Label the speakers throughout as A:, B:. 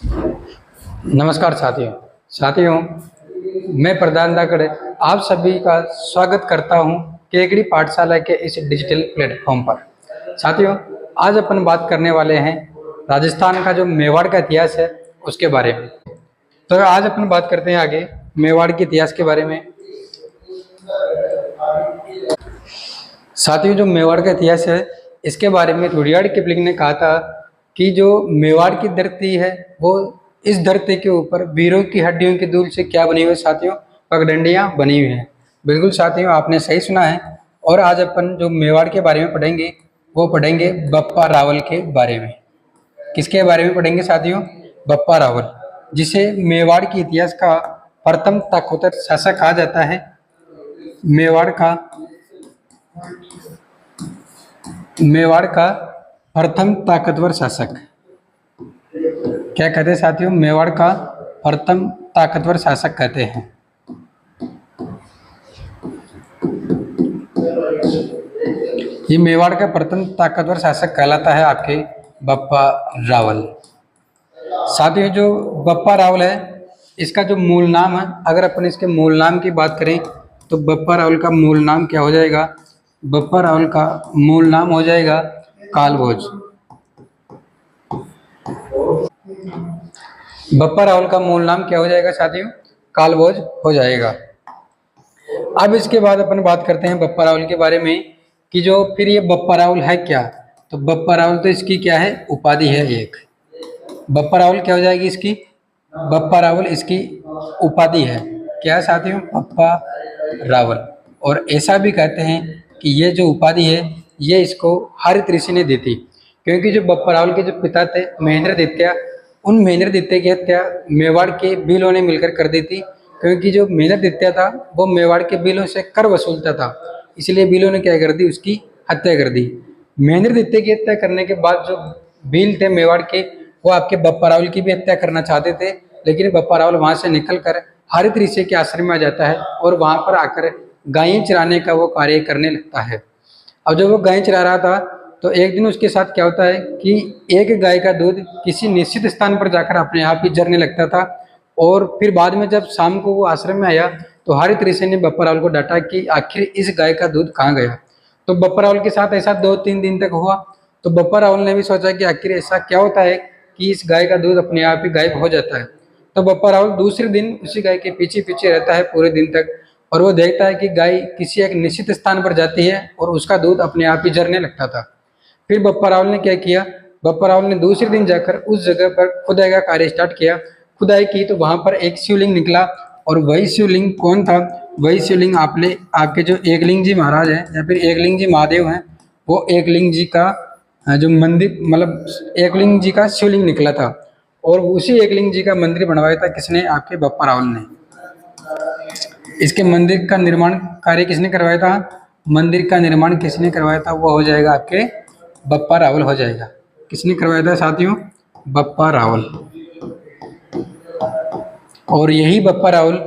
A: नमस्कार साथियों, मैं प्रधान धाकड़ आप सभी का स्वागत करता हूं केकड़ी पाठशाला के इस डिजिटल प्लेटफॉर्म पर। साथियों, आज अपन बात करने वाले हैं राजस्थान का जो मेवाड़ का इतिहास है उसके बारे में। तो आज अपन बात करते हैं आगे मेवाड़ के इतिहास के बारे में। साथियों, जो मेवाड़ का इतिहास है इसके बारे में रुडयार्ड किपलिंग ने कहा था कि जो मेवाड़ की धरती है वो इस धरती के ऊपर वीरों की हड्डियों के धूल से क्या बनी हुई है साथियों? पगडंडियां बनी हुई हैं। बिल्कुल साथियों, आपने सही सुना है। और आज अपन जो मेवाड़ के बारे में पढ़ेंगे वो पढ़ेंगे बप्पा रावल के बारे में। किसके बारे में पढ़ेंगे साथियों? बप्पा रावल, जिसे मेवाड़ के इतिहास का प्रथम ताकतवर शासक कहा जाता है। मेवाड़ का प्रथम ताकतवर शासक क्या कहते हैं साथियों? मेवाड़ का प्रथम ताकतवर शासक कहते हैं। ये मेवाड़ का प्रथम ताकतवर शासक कहलाता है आपके बप्पा रावल। साथियों, जो बप्पा रावल है इसका जो मूल नाम है, अगर अपन इसके मूल नाम की बात करें तो बप्पा रावल का मूल नाम क्या हो जाएगा? बप्पा रावल का मूल नाम हो जाएगा कालभोज। बप्पा रावल का मूल नाम क्या हो जाएगा साथियों? कालभोज हो जाएगा। अब इसके बाद अपन बात करते हैं बप्पा रावल के बारे में कि जो फिर ये बप्पा रावल है क्या? तो बप्पा रावल तो इसकी क्या है? उपाधि है एक। बप्पा रावल क्या हो जाएगी इसकी? बप्पा रावल इसकी उपाधि है। क्या है साथियों? बप्पा रावल। और ऐसा भी कहते हैं कि ये जो उपाधि है ये इसको हरित ऋषि ने दी थी, क्योंकि जो बप्पा रावल के जो पिता थे महेंद्रदित्य, उन महेंद्रदित्य की हत्या मेवाड़ के भीलों ने मिलकर कर दी थी। क्योंकि जो महेंद्रदित्य था वो मेवाड़ के भीलों से कर वसूलता था, इसलिए भीलों ने क्या कर दी? उसकी हत्या कर दी। महेंद्रदित्य की हत्या करने के बाद जो भील थे मेवाड़ के, वो आपके बप्पा रावल की भी हत्या करना चाहते थे, लेकिन बप्पा रावल वहां से निकलकर हरित ऋषि के आश्रम में आ जाता है और वहां पर आकर गायें चराने का वो कार्य करने लगता है। अब जब वो गायें चरा रहा था तो एक दिन उसके साथ क्या होता है कि एक गाय का दूध किसी निश्चित स्थान पर जाकर अपने आप ही झरने लगता था। और फिर बाद में जब शाम को वो आश्रम में आया तो हरित ऋषि ने बप्पा रावल को डांटा कि आखिर इस गाय का दूध कहाँ गया। तो बप्पा रावल के साथ ऐसा 2-3 दिन तक हुआ। तो बप्पा रावल ने भी सोचा कि आखिर ऐसा क्या होता है कि इस गाय का दूध अपने आप ही गायब हो जाता है। तो बप्पा रावल दूसरे दिन उसी गाय के पीछे पीछे रहता है पूरे दिन तक, और वो देखता है कि गाय किसी एक निश्चित स्थान पर जाती है और उसका दूध अपने आप ही झरने लगता था। फिर बप्पा रावल ने क्या किया? बप्पा रावल ने दूसरे दिन जाकर उस जगह पर खुदाई का कार्य स्टार्ट किया। खुदाई की तो वहां पर एक शिवलिंग निकला, और वही शिवलिंग कौन था? वही शिवलिंग आपके जो एकलिंग जी महाराज हैं या फिर एकलिंग जी महादेव हैं, वो एकलिंग जी का जो मंदिर, मतलब एकलिंग जी का शिवलिंग निकला था। और उसी एकलिंग जी का मंदिर बनवाया था किसने? आपके बप्पा रावल ने। इसके मंदिर का निर्माण कार्य किसने करवाया था? मंदिर का निर्माण किसने करवाया था? वो हो जाएगा आपके बप्पा रावल हो जाएगा। किसने करवाया था साथियों? बप्पा रावल। और यही बप्पा रावल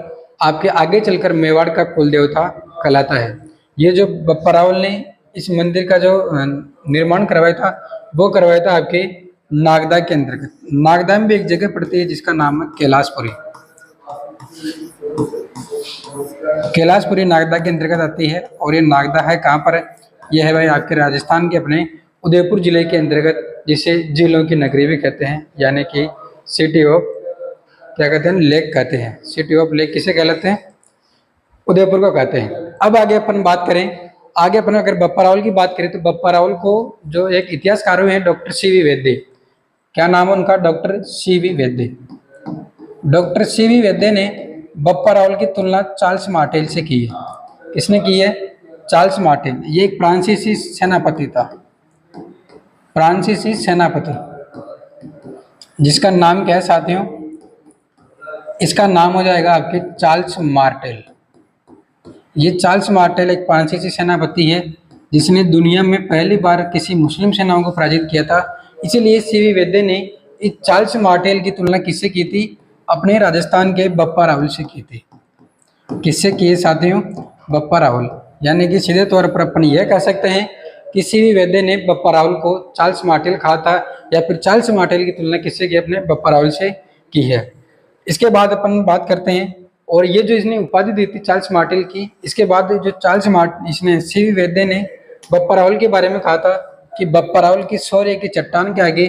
A: आपके आगे चलकर मेवाड़ का कुल देवता कहलाता है। ये जो बप्पा रावल ने इस मंदिर का जो निर्माण करवाया था वो करवाया था आपके नागदा के अंतर्गत। नागदा में भी एक जगह पड़ती है जिसका नाम है कैलाशपुरी। कैलाशपुरी नागदा के अंतर्गत आती है। और ये नागदा है कहाँ पर? यह है भाई आपके राजस्थान के अपने उदयपुर जिले के अंतर्गत, जिसे झीलों की नगरी भी कहते हैं, यानी कि सिटी ऑफ क्या कहते हैं? लेक कहते हैं। सिटी ऑफ लेक किसे कहलाते हैं? उदयपुर को कहते हैं। अब आगे अपन बात करें, आगे अपन अगर बप्पा रावल की बात करें तो बप्पा रावल को जो एक इतिहासकार हुए हैं डॉक्टर सीवी वैद्य। क्या नाम है उनका? डॉक्टर सीवी वैद्य। डॉक्टर सीवी वैद्य ने बप्पा रावल की तुलना चार्ल्स मार्टेल से की है। किसने की है? Charles Martel. ये एक फ्रांसीसी सेनापति था, फ्रांसीसी सेनापति, जिसका नाम क्या है साथियों? इसका नाम हो जाएगा आपके चार्ल्स मार्टेल। ये चार्ल्स मार्टेल एक फ्रांसीसी सेनापति है जिसने दुनिया में पहली बार किसी मुस्लिम सेनाओं को पराजित किया था। इसीलिए सीवी वैद्य ने इस चार्ल्स मार्टेल की तुलना किससे की थी? अपने राजस्थान के बप्पा रावल से की थी। किससे की है साथियों? बप्पा रावल। यानी कि सीधे तौर पर अपन यह कह सकते हैं कि सीवी वैद्य ने बप्पा रावल को चार्ल्स मार्टेल कहा था, या फिर चार्ल्स मार्टेल की तुलना किससे की? अपने बप्पा रावल से की है। इसके बाद अपन बात करते हैं, और ये जो इसने उपाधि दी थी चार्ल्स मार्टेल की, इसके बाद जो चार्ल्स मार्टेल इसने सीवी वैद्य ने बप्पा रावल के बारे में कहा था कि बप्पा रावल की शौर्य की चट्टान के आगे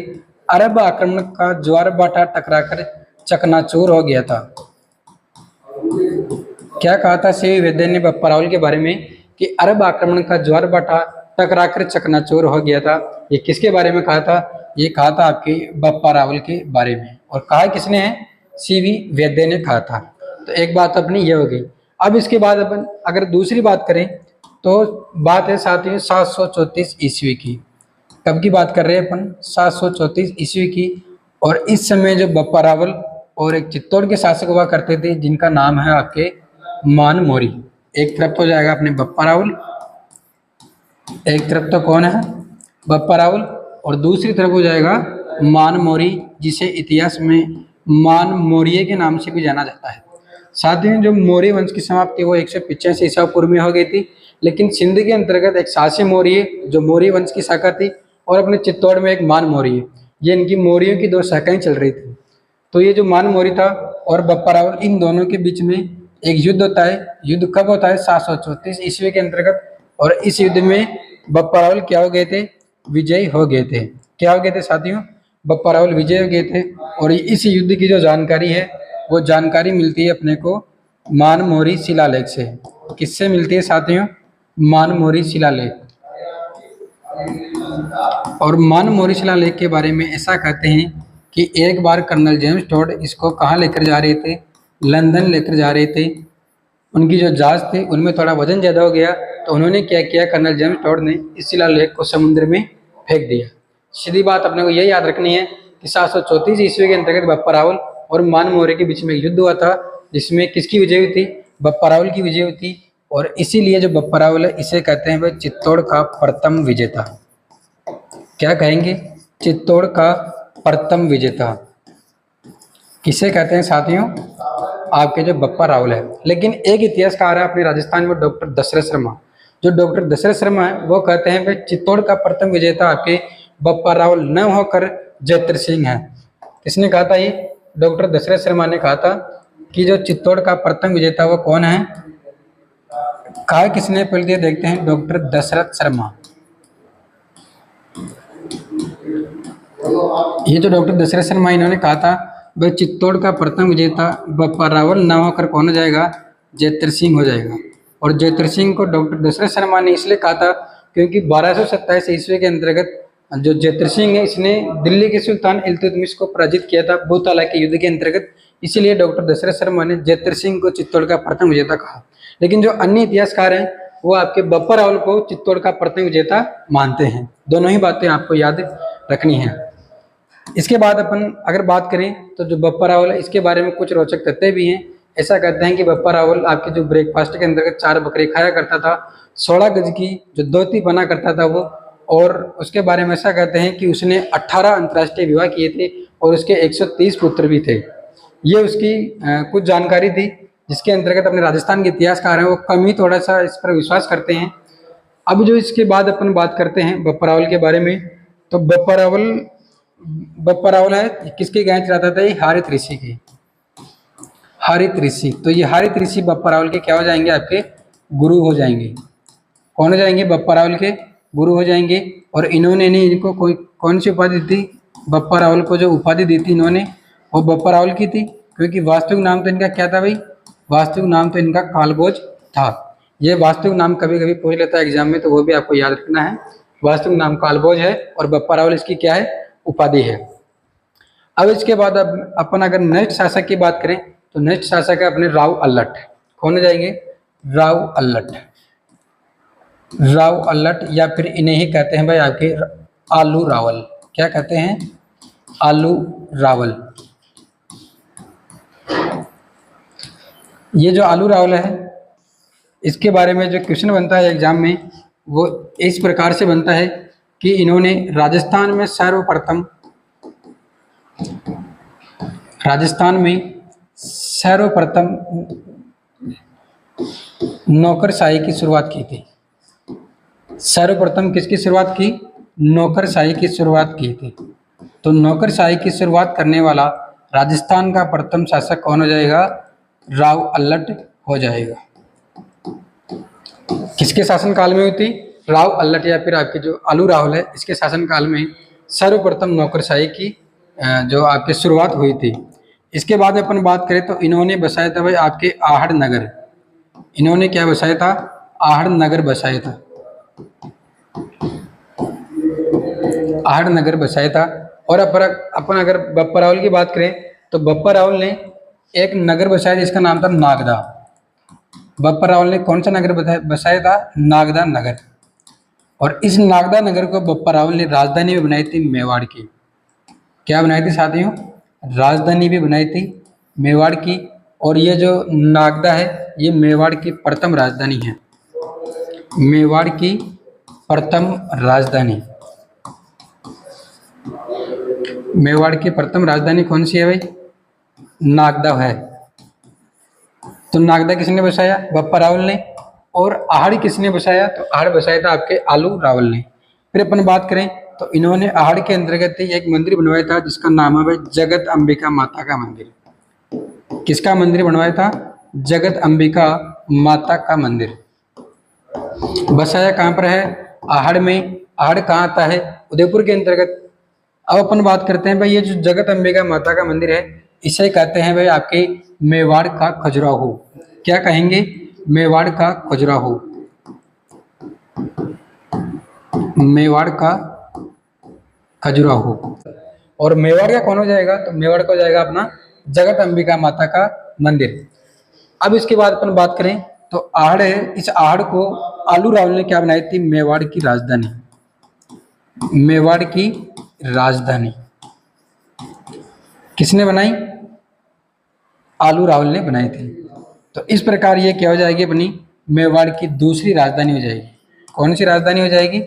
A: अरब आक्रमण का ज्वार भाटा टकराकर चकनाचूर हो गया था। क्या कहा था सीवी वैद्य ने बप्पा रावल के बारे में कि अरब आक्रमण का ज्वार भाटा टकराकर चकनाचूर हो गया था। ये किसके बारे में कहा था? ये कहा था आपके बप्पा रावल के बारे में। और कहा किसने है? सीवी वैद्य ने कहा था। तो एक बात अपनी ये हो गई। अब इसके बाद अपन अगर दूसरी बात करें तो बात है साथियों 734 ईस्वी की। कब की बात कर रहे हैं अपन? 734 ईस्वी की। और इस समय जो बप्पा रावल और एक चित्तौड़ के शासक हुआ करते थे जिनका नाम है आपके मान मोरी। एक तरफ तो जाएगा अपने बप्पा रावल, एक तरफ तो कौन है? बप्पा रावल, और दूसरी तरफ हो जाएगा मान मोरी, जिसे इतिहास में मान मौर्य के नाम से भी जाना जाता है। साथियों जो मौर्य वंश की समाप्ति वो 185 ईसा पूर्व में हो गई थी, लेकिन सिंध के अंतर्गत एक सासी मौर्य जो मौर्य वंश की शाखा थी, और अपने चित्तौड़ में एक मान मौर्य, ये इनकी मौर्यों की दो शाखाएं चल रही थी। तो ये जो मान मौर्य था और बप्पा रावल, इन दोनों के बीच में एक युद्ध होता है। युद्ध कब होता है? 734 ईस्वी के अंतर्गत। और इस युद्ध में बप्पा रावल क्या हो गए थे? विजयी हो गए थे। क्या हो गए थे साथियों? बप्पा रावल विजय हो गए थे। और इस युद्ध की जो जानकारी है वो जानकारी मिलती है अपने को मान मोरी शिलालेख से। किससे मिलती है साथियों? मान मोरी शिलालेख। और मान मोरी शिलालेख के बारे में ऐसा कहते हैं कि एक बार कर्नल जेम्स टॉड इसको कहाँ लेकर जा रहे थे? लंदन लेकर जा रहे थे। उनकी जो जहाज थी उनमें थोड़ा वजन ज़्यादा हो गया, तो उन्होंने क्या किया? कर्नल जेम्स टॉड ने इस शिलालेख को समुद्र में फेंक दिया। सीधी बात अपने को ये याद रखनी है कि 734 ईस्वी के अंतर्गत बप्पा रावल और मान मौर्य के बीच में युद्ध हुआ था, जिसमें किसकी विजय हुई थी? बप्पा रावल की विजय हुई थी। और इसीलिए जो बप्पा रावल है इसे कहते हैं वह चित्तौड़ का प्रथम विजेता। क्या कहेंगे? चित्तौड़ का प्रथम विजेता किसे कहते हैं साथियों? आपके जो बप्पा रावल है। लेकिन एक इतिहासकार है अपने राजस्थान में, डॉक्टर दशरथ शर्मा। जो डॉक्टर दशरथ शर्मा है वो कहते हैं वह चित्तौड़ का प्रथम विजेता आपके बप्पा रावल न होकर जयत्र सिंह है। किसने कहा था? ये डॉक्टर दशरथ शर्मा ने कहा था कि जो चित्तौड़ का प्रथम विजेता वो कौन है? कहा किसने? पहले देखते हैं, डॉक्टर दशरथ शर्मा। ये जो डॉक्टर दशरथ शर्मा इन्होंने कहा था वह चित्तौड़ का प्रथम विजेता बप्पा रावल न होकर कौन हो जाएगा? जयत्र सिंह हो जाएगा। और जयत्र सिंह को डॉक्टर दशरथ शर्मा ने इसलिए कहा था क्योंकि 1227 ईस्वी के अंतर्गत जो जयत्र सिंह है इसने दिल्ली के सुल्तान इल्तुतमिश को पराजित किया था बोताला के युद्ध के अंतर्गत। इसीलिए डॉक्टर दशरथ शर्मा ने जयत्र सिंह को चित्तौड़ का प्रथम विजेता कहा। लेकिन जो अन्य इतिहासकार हैं वो आपके बप्पा रावल को चित्तौड़ का प्रथम विजेता मानते हैं। दोनों ही बातें आपको याद रखनी है। इसके बाद अपन अगर बात करें तो जो बप्पा रावल है इसके बारे में कुछ रोचक तथ्य भी हैं। ऐसा कहते हैं कि बप्पा रावल आपके जो ब्रेकफास्ट के अंतर्गत 4 बकरे खाया करता था, 16 गज की जो धोती बना करता था वो, और उसके बारे में ऐसा कहते हैं कि उसने 18 अंतर्राष्ट्रीय विवाह किए थे और उसके 130 पुत्र भी थे। ये उसकी कुछ जानकारी थी, जिसके अंतर्गत अपने राजस्थान के इतिहासकार हैं वो कम ही थोड़ा सा इस पर विश्वास करते हैं। अब जो इसके बाद अपन बात करते हैं बप्पा रावल के बारे में, तो बप्पा रावल है किसकी गाय चलाता था? ये हारित ऋषि की, हारित ऋषि। तो ये हारित ऋषि बप्पा रावल के क्या हो जाएंगे? आपके गुरु हो जाएंगे। कौन हो जाएंगे? बप्पा रावल के गुरु हो जाएंगे। और इन्होंने इनको कोई कौन सी उपाधि दी थी? बप्पा रावल को जो उपाधि दी थी इन्होंने वो बप्पा रावल की थी, क्योंकि वास्तविक नाम तो इनका क्या था भाई? वास्तविक नाम तो इनका कालभोज था। ये वास्तविक नाम कभी कभी पूछ लेता है एग्जाम में, तो वो भी आपको याद रखना है। वास्तविक नाम कालभोज है और बप्पा रावल इसकी क्या है? उपाधि है। अब इसके बाद अब अपन अगर नेक्स्ट शासक की बात करें तो नेक्स्ट शासक है अपने राव अल्लट। कौन हो जाएंगे? राव अल्लट। राव अल्लट, या फिर इन्हें ही कहते हैं भाई आपके आलू रावल। क्या कहते हैं? आलू रावल। ये जो आलू रावल है इसके बारे में जो क्वेश्चन बनता है एग्जाम में वो इस प्रकार से बनता है कि इन्होंने राजस्थान में सर्वप्रथम नौकरशाही की शुरुआत की थी। सर्वप्रथम किसकी शुरुआत की? नौकरशाही की शुरुआत की थी। तो नौकरशाही की शुरुआत करने वाला राजस्थान का प्रथम शासक कौन हो जाएगा? राव अल्लट हो जाएगा। किसके शासनकाल में हुई थी? राव अल्लट या फिर आपके जो आलू रावल है, इसके शासनकाल में सर्वप्रथम नौकरशाही की जो आपकी शुरुआत हुई थी। इसके बाद अपन बात करें तो इन्होंने बसाया था भाई आपके आहड़ नगर। इन्होंने क्या बसाया था? आहड़ नगर बसाया था। आहड़ नगर बसाया था। और अपन अगर बप्पा रावल की बात करें तो बप्पा रावल ने एक नगर बसाया जिसका नाम था नागदा। बप्पा रावल ने कौन सा नगर बसाया था? नागदा नगर। और इस नागदा नगर को बप्पा रावल ने राजधानी भी बनाई थी मेवाड़ की। क्या बनाई थी साथियों? राजधानी भी बनाई थी मेवाड़ की। और ये जो नागदा है ये मेवाड़ की प्रथम राजधानी है। मेवाड़ की प्रथम राजधानी, मेवाड़ की प्रथम राजधानी कौन सी है भाई? नागदा है। तो नागदा किसने बसाया? बप्पा रावल ने। और आहड़ किसने बसाया? तो आहड़ बसाया था आपके आलू रावल ने। फिर अपन बात करें तो इन्होंने आहड़ के अंतर्गत एक मंदिर बनवाया था जिसका नाम है भाई जगत अंबिका माता का मंदिर। किसका मंदिर बनवाया था? जगत अंबिका माता का मंदिर। बसाया कहाँ पर है? आहड़ में। आहड़ कहाँ आता है? उदयपुर के अंतर्गत। अब अपन बात करते हैं भाई ये जो जगत अंबिका माता का मंदिर है इसे कहते हैं भाई आपके मेवाड़ का खजुराहो। क्या कहेंगे? मेवाड़ का खजुराहो। मेवाड़ का खजुराहो। और मेवाड़ का कौन हो जाएगा? तो मेवाड़ का हो जाएगा अपना जगत अंबिका माता का मंदिर। अब इसके बाद अपन बात करें तो आहड़ है। इस आहड़ को आलू रावल ने क्या बनाई थी? मेवाड़ की राजधानी। मेवाड़ की राजधानी किसने बनाई? आलू रावल ने बनाई थी। तो इस प्रकार ये क्या हो जाएगी? अपनी मेवाड़ की दूसरी राजधानी हो जाएगी। कौन सी राजधानी हो जाएगी?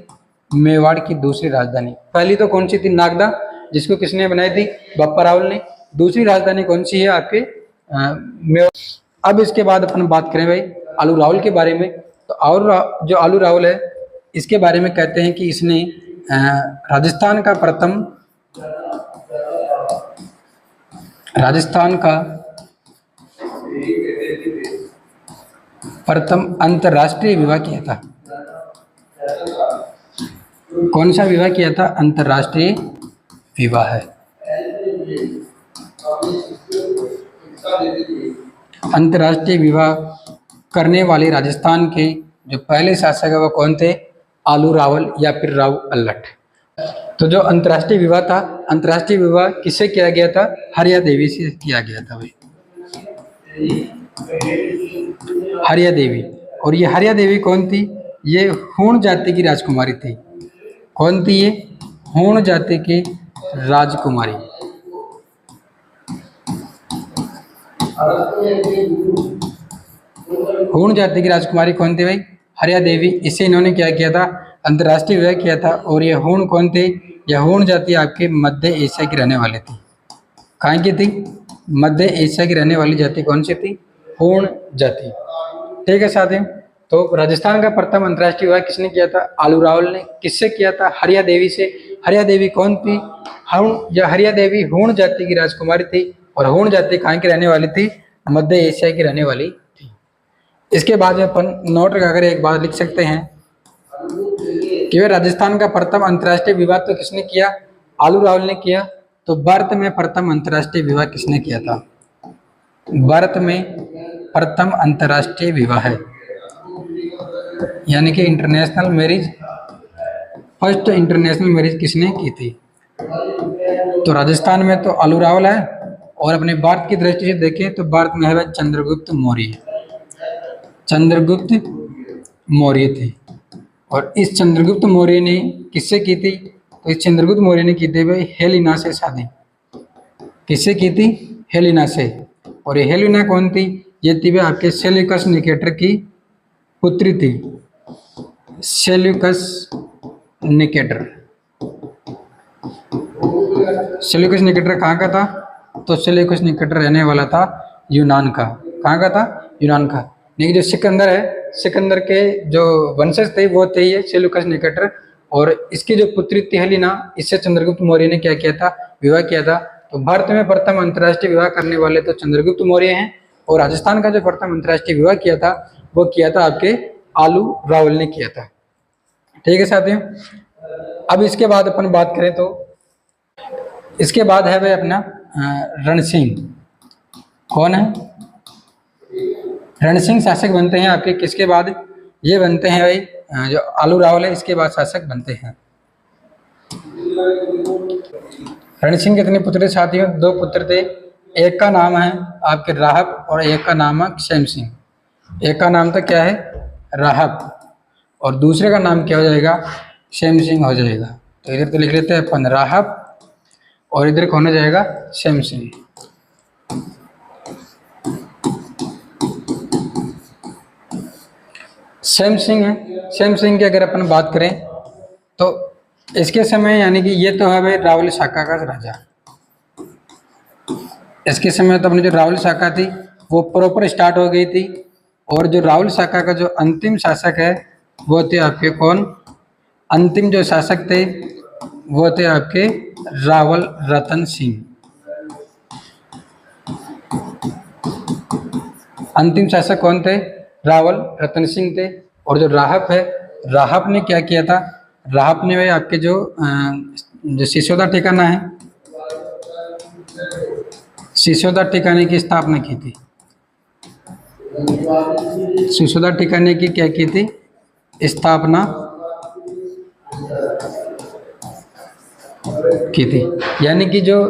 A: मेवाड़ की दूसरी राजधानी। पहली तो कौन सी थी? नागदा, जिसको किसने बनाई थी? बप्पा रावल ने। दूसरी राजधानी कौन सी है आपके? मेवाड़। अब इसके बाद अपन बात करें भाई आलू रावल के बारे में तो जो आलू रावल है इसके बारे में कहते हैं कि इसने राजस्थान का प्रथम अंतरराष्ट्रीय विवाह किया था। कौन सा विवाह किया था? अंतरराष्ट्रीय विवाह है। अंतरराष्ट्रीय विवाह करने वाले राजस्थान के जो पहले शासक है वो कौन थे? आलू रावल या फिर राव अल्लट। तो जो अंतर्राष्ट्रीय विवाह था, अंतर्राष्ट्रीय विवाह किससे किया गया था? हरिया देवी से किया गया था भाई। हरिया देवी। और ये हरिया देवी कौन थी? ये हूण जाति की राजकुमारी थी। कौन थी ये? हूण जाति की राजकुमारी। हूण जाति की राजकुमारी कौन थी भाई? हरिया देवी। इसे इन्होंने क्या किया था? अंतर्राष्ट्रीय विवाह किया था। और ये हूण कौन थे? यह हूण जाति आपके मध्य एशिया की रहने वाली थी। कहाँ की थी? मध्य एशिया की रहने वाली जाति कौन सी थी? हूण जाति। ठीक है साथियों, तो राजस्थान का प्रथम अंतर्राष्ट्रीय विवाह किसने किया था? आलू रावल ने। किससे किया था? हरिया देवी से। हरिया देवी कौन थी? हरिया देवी हूण जाति की राजकुमारी थी। और हूण जाति कहाँ की रहने वाली थी? मध्य एशिया की रहने वाली थी। इसके बाद अपन नोट लगाकर एक बात लिख सकते हैं कि वह राजस्थान का प्रथम अंतर्राष्ट्रीय विवाह तो किसने किया? आलू रावल ने किया। तो भारत में प्रथम अंतर्राष्ट्रीय विवाह किसने किया था? भारत में प्रथम अंतर्राष्ट्रीय विवाह है यानी कि international marriage, first international marriage किसने की थी? तो राजस्थान में तो आलू रावल है। और अपने भारत की दृष्टि से देखें तो भारत में है चंद्रगुप्त मौर्य। चंद्रगुप्त मौर्य थे। और इस चंद्रगुप्त मौर्य ने किससे की थी? तो इस चंद्रगुप्त मौर्य ने की थी भाई हेलिना से शादी। किससे की थी? हेलिना से। और ये हेलिना कौन थी? ये थी भाई आपके सेल्यूकस निकेटर की पुत्री थी। Seleucus Nicator. सेल्यूकस निकेटर कहाँ का था? तो सेल्यूकस निकेटर रहने वाला था यूनान का। कहाँ का था? यूनान का। लेकिन जो सिकंदर है, सिकंदर के जो वंशज थे वो थे ये सेल्यूकस निकेटर। और इसकी जो पुत्री थी हेलिना, इससे चंद्रगुप्त मौर्य ने क्या किया था? विवाह किया था। तो भारत में प्रथम अंतर्राष्ट्रीय विवाह करने वाले तो चंद्रगुप्त मौर्य हैं, और राजस्थान का जो प्रथम अंतर्राष्ट्रीय विवाह किया था वो किया था आपके आलू रावल ने किया था। ठीक है साथियों। अब इसके बाद अपन बात करें तो इसके बाद है भाई अपना रण सिंह। कौन है? रण सिंह शासक बनते हैं आपके किसके बाद? ये बनते हैं भाई जो आलू रावल है इसके बाद शासक बनते हैं। रण सिंह कितने पुत्र थे साथियों? 2 पुत्र थे। एक का नाम है आपके राहब और एक का नाम है क्षेम सिंह। एक का नाम तो क्या है? राहब, और दूसरे का नाम क्या हो जाएगा? क्षेम सिंह हो जाएगा। तो इधर तो लिख लेते हैं अपन राहब, और इधर कौन हो जाएगा? क्षेम सिंह। क्षेम सिंह है। क्षेम सिंह की अगर अपन बात करें तो इसके समय यानी कि ये तो है भाई रावल शाखा का राजा। इसके समय तो अपनी जो रावल शाखा थी वो प्रॉपर स्टार्ट हो गई थी, और जो रावल शाखा का जो अंतिम शासक है वो थे आपके कौन? अंतिम जो शासक थे वो थे आपके रावल रतन सिंह। अंतिम शासक कौन थे? रावल रतन सिंह थे। और जो राहब है, राहब ने क्या किया था? राहब ने भाई आपके जो सिसोदा ठिकाना है, सिसोदा ठिकाने की स्थापना की थी। सिसोदा ठिकाने की क्या की थी? स्थापना की थी। यानी कि जो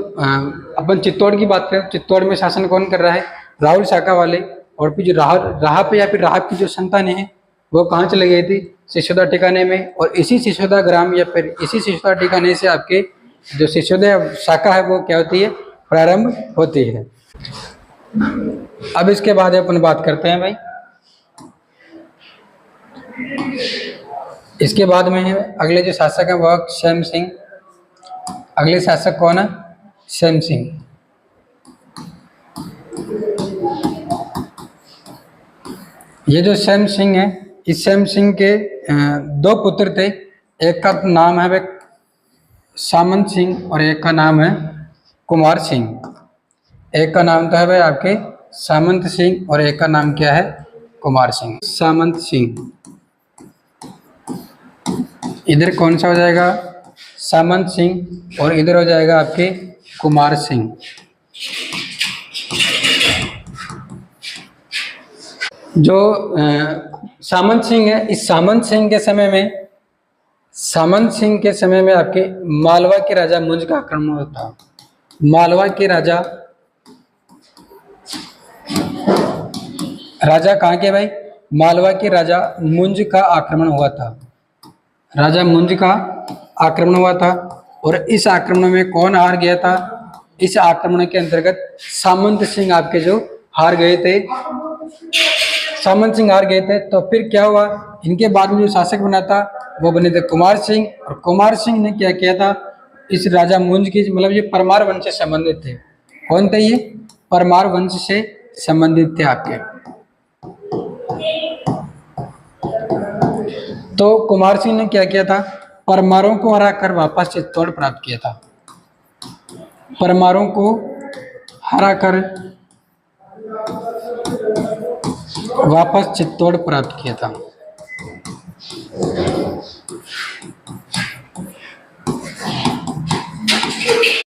A: अपन चित्तौड़ की बात करें, चित्तौड़ में शासन कौन कर रहा है? राहुल शाखा वाले। और फिर जो राहब या फिर राहब की जो संतानें हैं वो कहाँ चले गई थी? सिसोदा ठिकाने में। और इसी सिसोदा ग्राम या फिर इसी सिसोदा ठिकाने से आपके जो सिसोदा शाखा है वो क्या होती है? प्रारंभ होती है। अब इसके बाद अपन बात करते हैं भाई, इसके बाद में अगले जो शासक है वह क्षेम सिंह। अगले शासक कौन है? क्षेम सिंह। ये जो क्षेम सिंह है, इस क्षेम सिंह के 2 पुत्र थे। एक का नाम है सामंत सिंह और एक का नाम है कुमार सिंह। एक का नाम तो है भाई आपके सामंत सिंह और एक का नाम क्या है? कुमार सिंह। सामंत सिंह, इधर कौन सा हो जाएगा? सामंत सिंह, और इधर हो जाएगा आपके कुमार सिंह। जो सामंत सिंह है, इस सामंत सिंह के समय में आपके मालवा के राजा मुंज का आक्रमण होता। मालवा के राजा कहाँ के भाई? मालवा के राजा मुंज का आक्रमण हुआ था। राजा मुंज का आक्रमण हुआ था, और इस आक्रमण में कौन हार गया था? इस आक्रमण के अंतर्गत सामंत सिंह आपके जो हार गए थे, सामंत सिंह हार गए थे। तो फिर क्या हुआ? इनके बाद में जो शासक बना था वो बने थे कुमार सिंह। और कुमार सिंह ने क्या किया था? इस राजा मुंज की मतलब ये परमार वंश से संबंधित थे। कौन थे ये? परमार वंश से संबंधित थे आपके। तो कुमार सिंह ने क्या किया था? परमारों को हराकर वापस चित्तौड़ प्राप्त किया था। परमारों को हराकर वापस चित्तौड़ प्राप्त किया था।